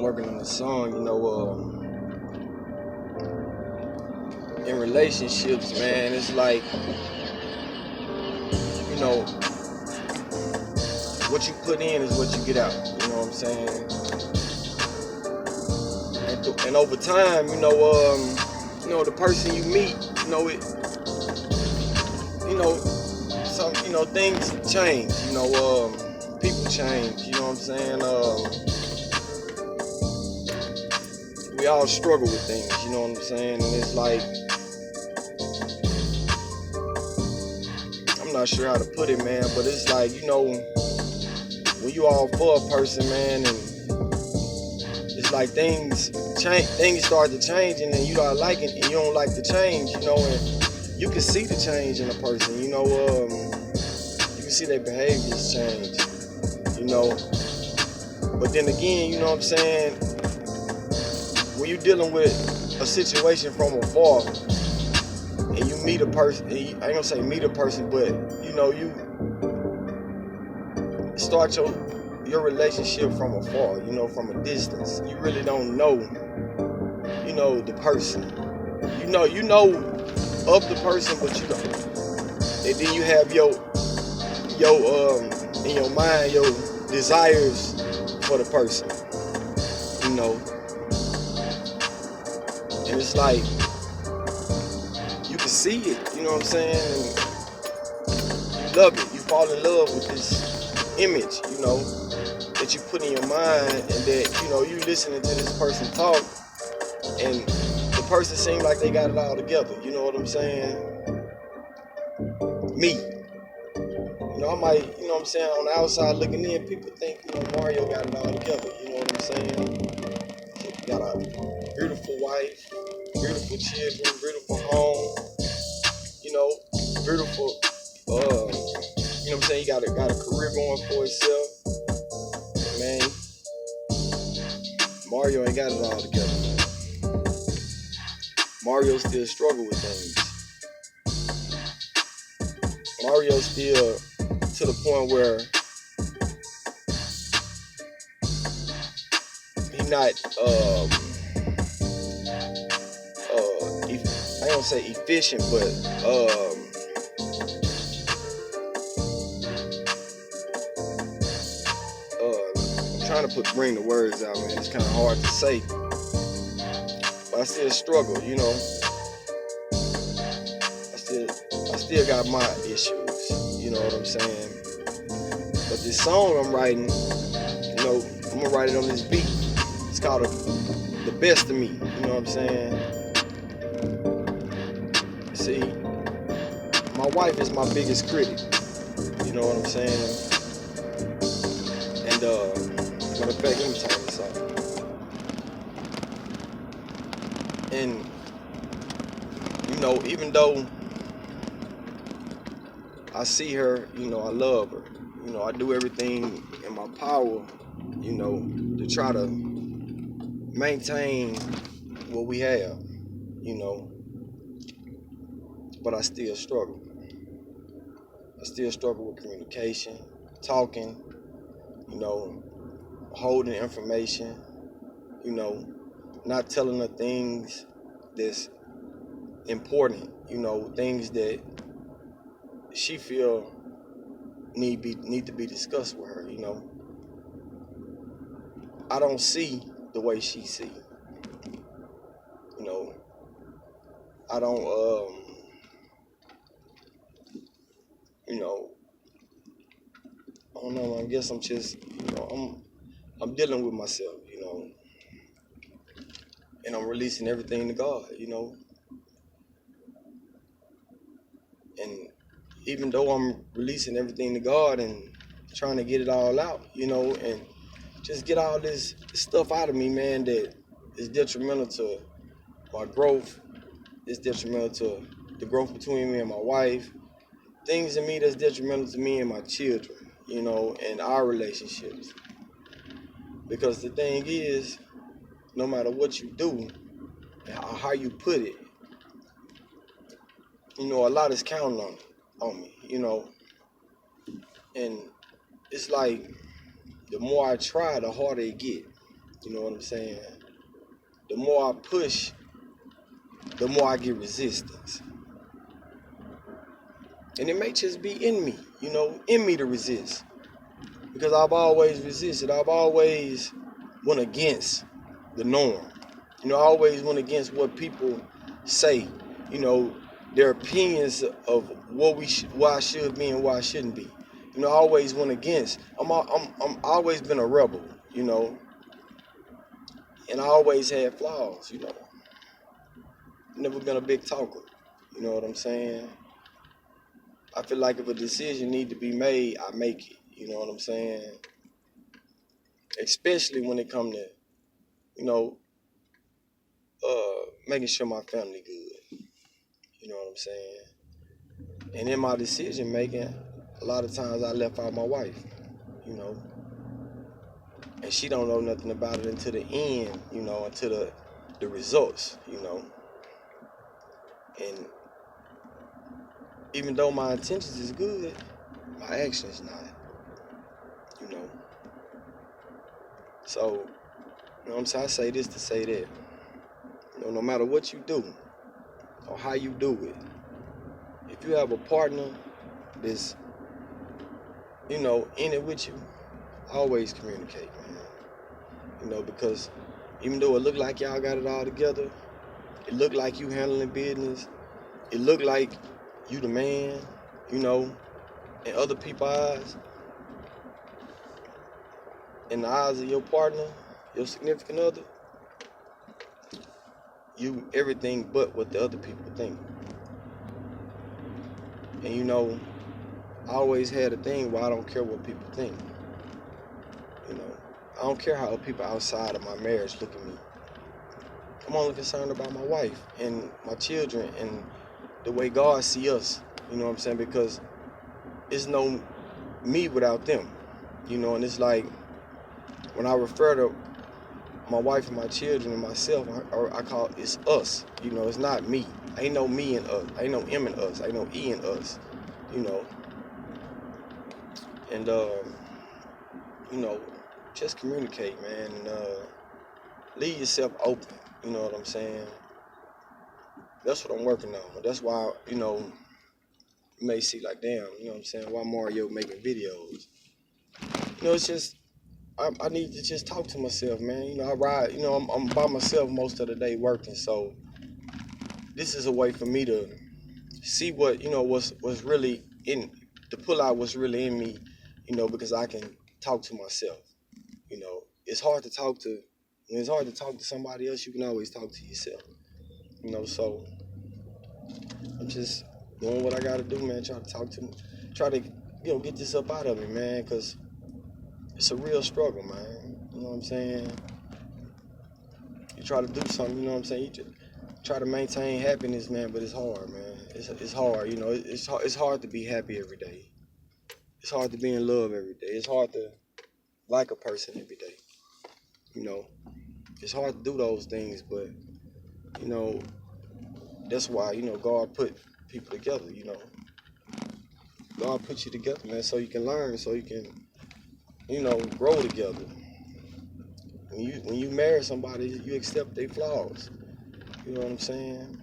I'm working on this song, in relationships, man, it's like, you know, what you put in is what you get out, you know what I'm saying? And over time, the person you meet, things change, people change, you know what I'm saying? We all struggle with things, you know what I'm saying? And it's like, I'm not sure how to put it, man, but it's like, when you all for a person, man, and it's like things start to change, and then you don't like it, and you don't like the change, and you can see the change in a person, you can see their behaviors change, but then again, you know what I'm saying, when you're dealing with a situation from afar, and you meet a person, I ain't gonna say meet a person, but you start your relationship from afar, from a distance. You really don't know, the person. You know of the person, but you don't. And then you have your in your mind your desires for the person, and it's like you can see it, you know what I'm saying, and you love it. You fall in love with this image, that you put in your mind, and that you listening to this person talk, and the person seems like they got it all together. You know what I'm saying? Me, I might, you know what I'm saying, on the outside looking in, people think, Mario got it all together. You know what I'm saying? Got a beautiful wife, beautiful children, beautiful home, beautiful, you know what I'm saying? He got a career going for himself. Man, Mario ain't got it all together, man. Mario still struggle with things. Mario still to the point where he not I don't say efficient, but I'm trying to bring the words out, man. It's kind of hard to say, but I still struggle, I still got my issues, you know what I'm saying? But this song I'm writing, I'm gonna write it on this beat. It's called The Best of Me, you know what I'm saying? See, my wife is my biggest critic, you know what I'm saying? And matter of fact, let me turn this off. And even though I see her, I love her. I do everything in my power, to try to maintain what we have, but I still struggle. I still struggle with communication, talking, holding information, not telling her things that's important, things that she feel need to be discussed with her, I don't see the way she see. I don't I don't know, I guess I'm just, I'm dealing with myself, and I'm releasing everything to God, and even though I'm releasing everything to God and trying to get it all out, and just get all this stuff out of me, man, that is detrimental to my growth, it's detrimental to the growth between me and my wife, things in me that's detrimental to me and my children, and our relationships. Because the thing is, no matter what you do, or how you put it, a lot is counting on me, and it's like the more I try, the harder it get, You know what I'm saying? The more I push, the more I get resistance. And it may just be in me, in me to resist. Because I've always resisted. I've always went against the norm. I always went against what people say, their opinions of why I should be and why I shouldn't be. I always went against. I'm always been a rebel, and I always had flaws, Never been a big talker. You know what I'm saying? I feel like if a decision need to be made, I make it. You know what I'm saying? Especially when it come to, making sure my family good. You know what I'm saying? And in my decision making, a lot of times I left out my wife, and she don't know nothing about it until the end, until the results, And even though my intentions is good, my actions not, you know. So, what I'm saying? I say this to say that, no matter what you do or how you do it, if you have a partner that's, in it with you, always communicate, man. Because even though it look like y'all got it all together, it look like you handling business, it look like you the man, in other people's eyes, in the eyes of your partner, your significant other, you everything but what the other people think. And I always had a thing where I don't care what people think. I don't care how people outside of my marriage look at me. I'm only concerned about my wife and my children and the way God see us. You know what I'm saying? Because it's no me without them. And it's like when I refer to my wife and my children and myself, I call it, it's us. It's not me. Ain't no me in us. Ain't no M in us. Ain't no E in us. And just communicate, man, and leave yourself open. You know what I'm saying? That's what I'm working on. That's why, you may see like, damn, you know what I'm saying? Why Mario making videos? It's just I need to just talk to myself, man. I ride. I'm by myself most of the day working, so this is a way for me to see what what's really in, to pull out what's really in me, because I can talk to myself. It's hard to talk to. When it's hard to talk to somebody else, you can always talk to yourself. So I'm just doing what I gotta do, man. Try to get this up out of me, man, because it's a real struggle, man. You know what I'm saying? You try to do something, you know what I'm saying? You just try to maintain happiness, man, but it's hard, man. It's hard, it's hard to be happy every day. It's hard to be in love every day. It's hard to like a person every day. It's hard to do those things, but that's why, God put people together, God put you together, man, so you can learn, so you can, grow together. When you marry somebody, you accept their flaws. You know what I'm saying?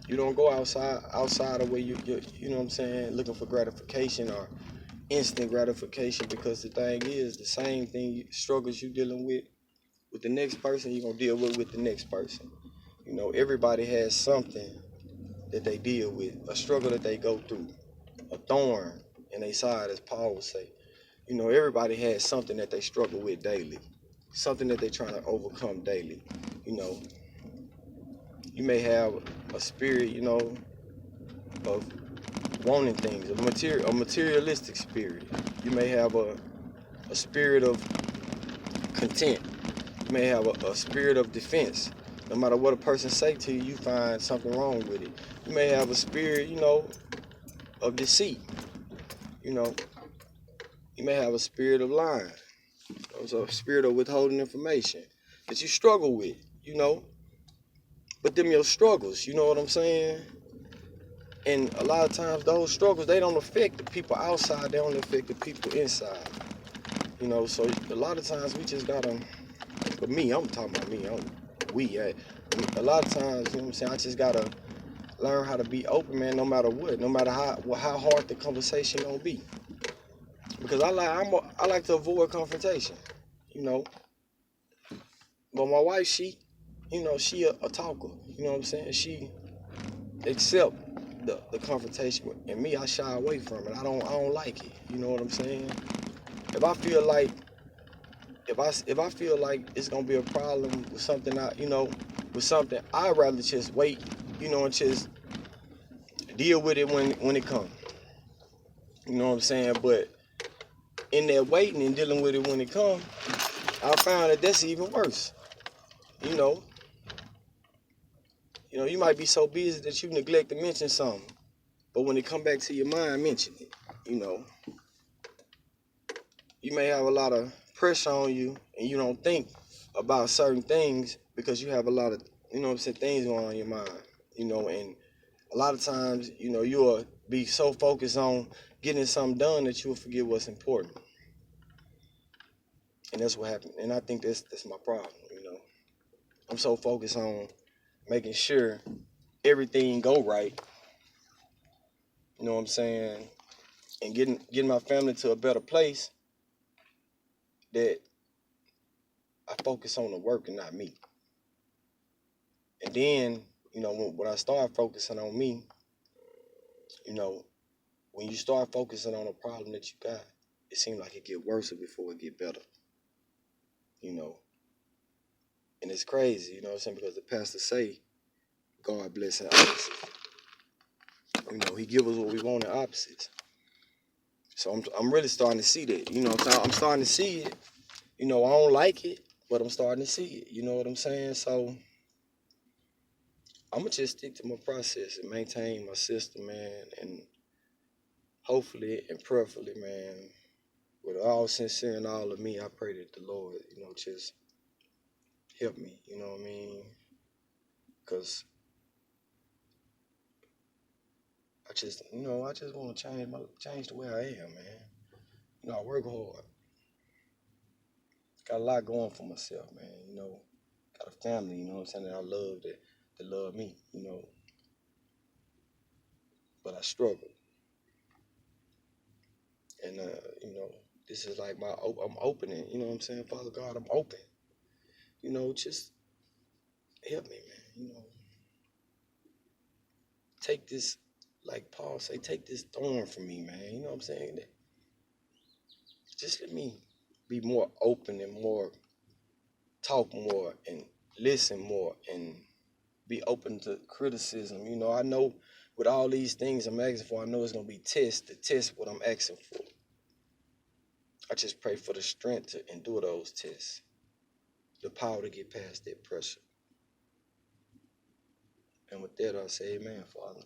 You don't go outside of where you know what I'm saying, looking for gratification or instant gratification, because the thing is, the same struggles you dealing with the next person, you're gonna deal with the next person. Everybody has something that they deal with, a struggle that they go through, a thorn in their side, as Paul would say. Everybody has something that they struggle with daily, something that they're trying to overcome daily. You may have a spirit, of wanting things, a materialistic spirit. You may have a spirit of content. You may have a spirit of defense. No matter what a person say to you, you find something wrong with it. You may have a spirit, of deceit. You may have a spirit of lying. So a spirit of withholding information that you struggle with, But them your struggles, you know what I'm saying? And a lot of times those struggles, they don't affect the people outside, they only affect the people inside. You know, so a lot of times we just gotta, for me, I'm talking about me, a lot of times, you know what I'm saying, I just gotta learn how to be open, man, no matter what, no matter how hard the conversation gonna be. Because I like to avoid confrontation, you know. But my wife, she a talker, you know what I'm saying? She accept the confrontation. And me, I shy away from it. I don't like it. You know what I'm saying? If I feel like if I feel like it's gonna be a problem with something, with something, I'd rather just wait, and just deal with it when it comes. You know what I'm saying? But in that waiting and dealing with it when it comes, I found that that's even worse. You know, you might be so busy that you neglect to mention something, but when it come back to your mind, mention it. You know, you may have a lot of pressure on you, and you don't think about certain things because you have a lot of, things going on in your mind. And a lot of times, you'll be so focused on getting something done that you'll forget what's important. And that's what happened. And I think that's my problem. I'm so focused on making sure everything go right. You know what I'm saying? And getting my family to a better place that I focus on the work and not me. And then, when I start focusing on me, you know, when you start focusing on a problem that you got, it seems like it get worse before it get better. You know, and it's crazy, you know what I'm saying? Because the pastor say, God bless and opposite. He give us what we want in opposites. So I'm really starting to see that. So I'm starting to see it. I don't like it, but I'm starting to see it. You know what I'm saying? So I'm gonna just stick to my process and maintain my system, man, and hopefully and prayerfully, man, with all sincere and all of me, I pray that the Lord, just help me. You know what I mean? Because I just want to change the way I am, man. I work hard. Got a lot going for myself, man. Got a family, what I'm saying, that I love that love me, but I struggle. And this is like I'm opening, you know what I'm saying? Father God, I'm open. Just help me, man. Take this, like Paul say, take this thorn from me, man. You know what I'm saying? Just let me be more open and more talk more and listen more and be open to criticism. I know with all these things I'm asking for, I know it's gonna be tests to test what I'm asking for. I just pray for the strength to endure those tests, the power to get past that pressure. And with that, I say amen, Father.